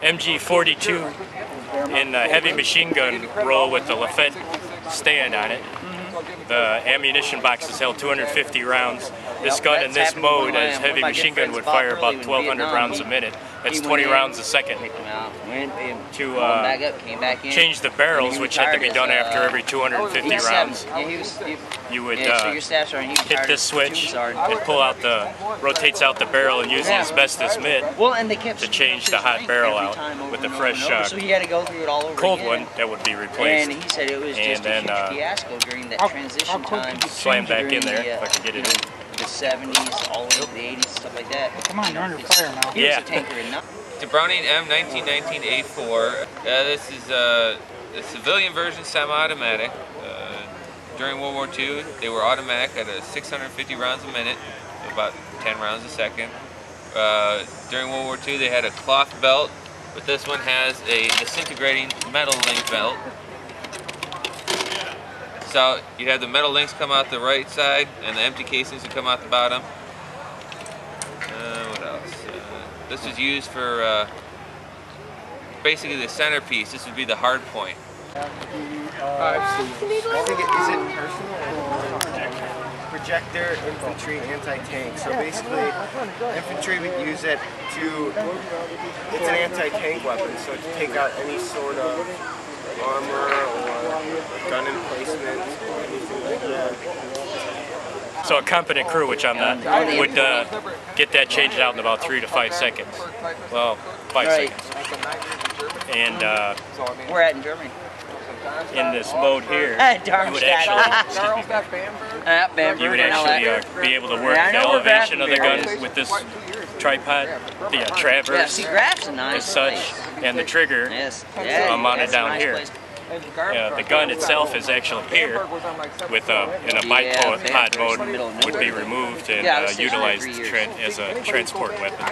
MG42 in a heavy machine gun roll with the Lafette stand on it. The ammunition boxes held 250 rounds. This gun in this mode as heavy machine gun would fire about 1,200 rounds a minute. That's 20 rounds a second. To change the barrels, which had to be done after every 250 rounds, you would hit this switch and pull out rotates out the barrel and use the asbestos mitt to change the hot barrel out with the fresh cold one that would be replaced. And he said it was just a huge fiasco during that transition time. Slam back in there if I can get it in. The 70s, all the way to the 80s, stuff like that. Come on, you're under fire now. Yeah. It's a Browning M1919A4. This is the civilian version, semi-automatic. During World War II, they were automatic at 650 rounds a minute, about 10 rounds a second. During World War II, they had a cloth belt, but this one has a disintegrating metal link belt. So you'd have the metal links come out the right side and the empty casings would come out the bottom. What else? This is used for basically the centerpiece. This would be the hard point. Is it personal? Projector, infantry, anti-tank. So basically, infantry would use it to, it's an anti-tank weapon, so to take out any sort of armor or gun emplacement or anything like that. So a competent crew, which I'm not, would get that changed out in about 3 to 5 seconds. Well, 5 seconds. And we're at in Germany. In this mode here, you would actually be able to work the elevation of the gun with this tripod, the traverse as such, and the trigger mounted down here. The gun itself is actually here, with in a bipod mode, would be removed and utilized as a transport weapon.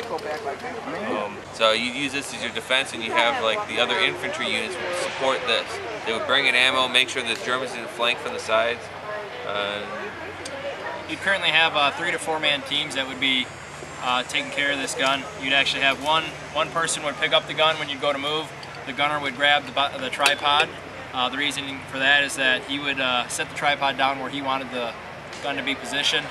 So you use this as your defense, and you have like the other infantry units would support this. They would bring in ammo, make sure the Germans didn't flank from the sides. You'd currently have 3 to 4 man teams that would be taking care of this gun. You'd actually have one person would pick up the gun when you go to move. The gunner would grab the tripod. The reason for that is that he would set the tripod down where he wanted the gun to be positioned.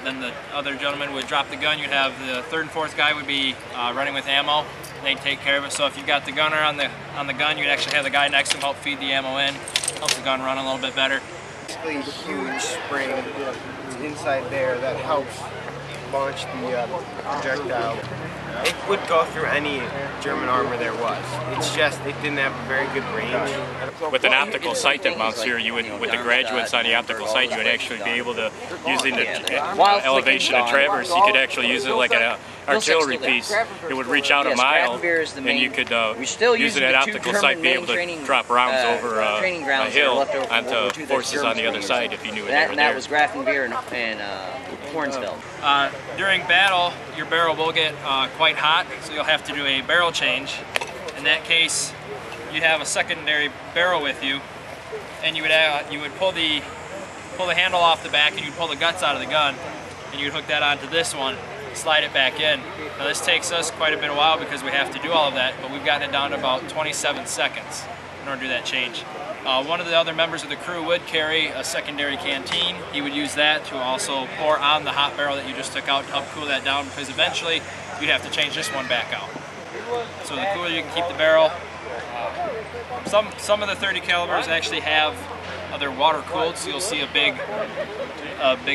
Then the other gentleman would drop the gun. You'd have the 3rd and 4th guy would be running with ammo. They'd take care of it. So if you've got the gunner on the gun, you'd actually have the guy next to him help feed the ammo in, helps the gun run a little bit better. Basically a huge spring inside there that helps launch the projectile. It would go through any German armor there was. It's just it didn't have a very good range. With an optical sight that mounts here, you would, with the graduates on the optical sight, you would actually be able to, using the elevation of traverse, you could actually use it like an artillery piece. It would reach out a mile, and you could, using that optical sight, be able to drop rounds over a hill onto forces on the other side if you knew it there. And that was Grafenwehr and Hornsfeld. During battle, your barrel will get quite hot, so you'll have to do a barrel change. In that case, you'd have a secondary barrel with you, and you would pull the handle off the back, and you'd pull the guts out of the gun, and you'd hook that onto this one, slide it back in. Now this takes us quite a bit of while because we have to do all of that, but we've gotten it down to about 27 seconds in order to do that change. One of the other members of the crew would carry a secondary canteen. He would use that to also pour on the hot barrel that you just took out to help cool that down, because eventually you'd have to change this one back out. So the cooler you can keep the barrel. Some of the 30 calibers actually have they're water cooled, so you'll see a big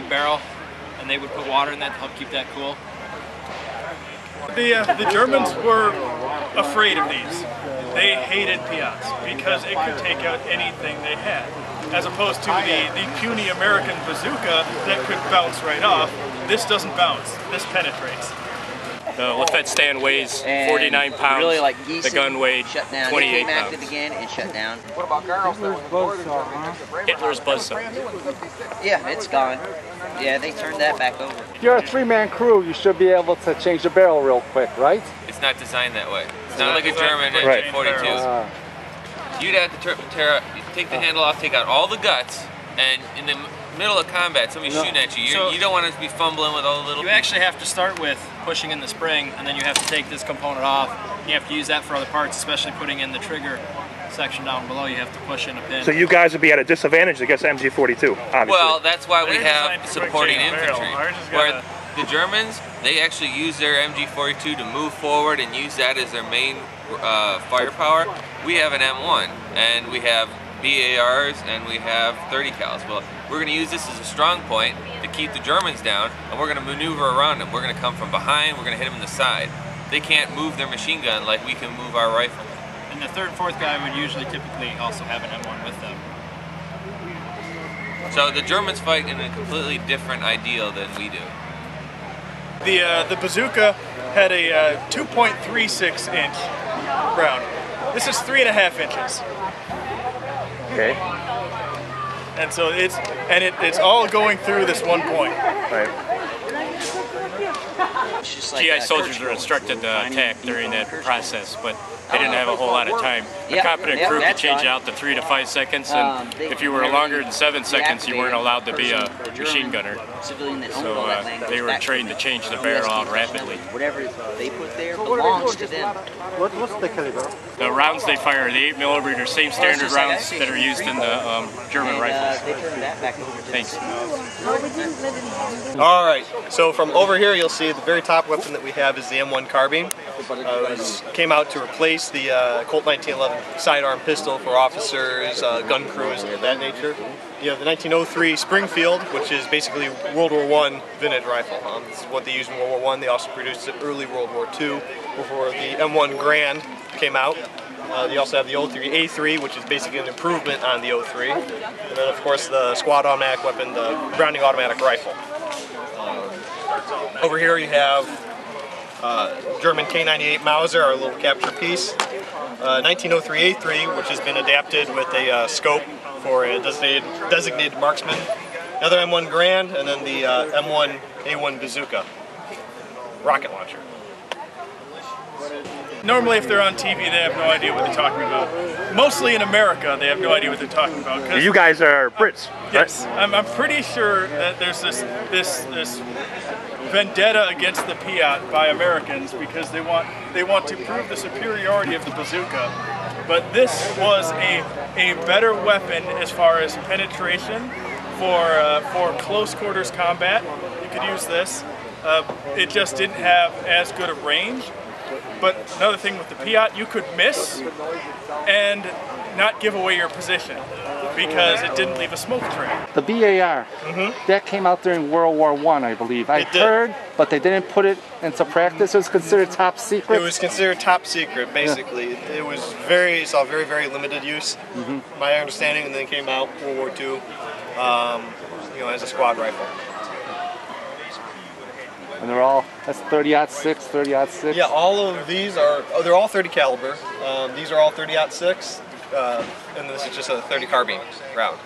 barrel, and they would put water in that to help keep that cool. The Germans were afraid of these. They hated Piats because it could take out anything they had, as opposed to the puny American bazooka that could bounce right off. This doesn't bounce. This penetrates. The Lafette stand weighs 49 pounds. Really like the gun weighed 28 pounds. Active again and shut down. What about Garros? Hitler's buzzsaw. Yeah, it's gone. Yeah, they turned that back over. If you're a 3-man crew, you should be able to change the barrel real quick, right? It's not designed that way. It's not like a German MG42. You'd have to take the handle off, take out all the guts, and in the middle of combat, somebody's shooting at you. You don't want to be fumbling with all the little... You actually have to start with pushing in the spring, and then you have to take this component off. You have to use that for other parts, especially putting in the trigger section down below. You have to push in a pin. So you guys would be at a disadvantage against MG42, obviously. Well, that's why we have supporting infantry. Where the Germans, they actually use their MG42 to move forward and use that as their main firepower. We have an M1, and we have BARs, and we have 30 cals. Well, we're going to use this as a strong point to keep the Germans down, and we're going to maneuver around them. We're going to come from behind, we're going to hit them in the side. They can't move their machine gun like we can move our rifle. And the third and fourth guy would usually typically also have an M1 with them. So the Germans fight in a completely different ideal than we do. The bazooka had a 2.36 inch round. This is 3.5 inches. Okay. And so it's all going through this one point. Right. GI soldiers are instructed to attack during that process, but they didn't have a whole lot of time. A competent crew could change out to 3 to 5 seconds, and if you were longer than 7 seconds, you weren't allowed to be a machine gunner. So they were trained to change the barrel out rapidly. Whatever they put there belongs to them. What's the caliber? The rounds they fire are the 8mm, same standard rounds that are used in the German rifles. They turned that back over to Thanks. All right, so from over here you'll see the very top weapon that we have is the M1 carbine. Came out to replace the Colt 1911 sidearm pistol for officers, gun crews, and of that nature. You have the 1903 Springfield, which is basically World War I vintage rifle. This is what they used in World War I. They also produced it early World War II before the M1 Grand came out. You also have the 03A3, which is basically an improvement on the 03. And then, of course, the squad automatic weapon, the Browning automatic rifle. Over here you have German K98 Mauser, our little capture piece. 1903A3, which has been adapted with a scope for a designated marksman. Another M1 Grand, and then the M1A1 Bazooka rocket launcher. Normally if they're on TV, they have no idea what they're talking about. Mostly in America, they have no idea what they're talking about. You guys are Brits, right? Yes, I'm pretty sure that there's this vendetta against the Piat by Americans because they want to prove the superiority of the bazooka. But this was a better weapon as far as penetration for close quarters combat. You could use this. It just didn't have as good a range. But another thing with the Piat, you could miss and not give away your position because it didn't leave a smoke trail. The BAR, that came out during World War I believe. I heard, but they didn't put it into practice. It was considered top secret. It was considered top secret, basically. Yeah. It was saw very, very limited use, my understanding, and then it came out World War II, as a squad rifle. And they're all, that's 30-06, 30-06? Yeah, all of these are, they're all 30 caliber. These are all 30-06, and this is just a 30 carbine round.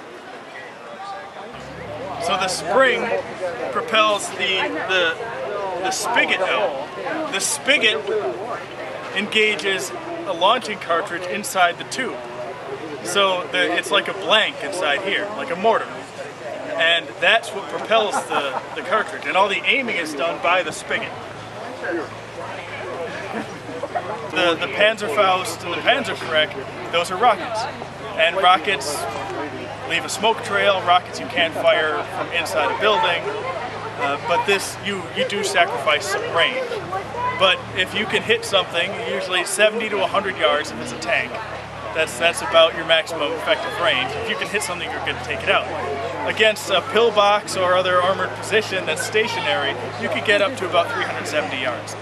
So the spring propels the spigot out. The spigot engages a launching cartridge inside the tube. So it's like a blank inside here, like a mortar. And that's what propels the cartridge. And all the aiming is done by the spigot. The Panzerfaust and the Panzerschreck, those are rockets. And rockets leave a smoke trail. Rockets you can't fire from inside a building. But this, you do sacrifice some range. But if you can hit something, usually 70 to 100 yards if it's a tank, that's about your maximum effective range. If you can hit something, you're going to take it out. Against a pillbox or other armored position that's stationary, you could get up to about 370 yards.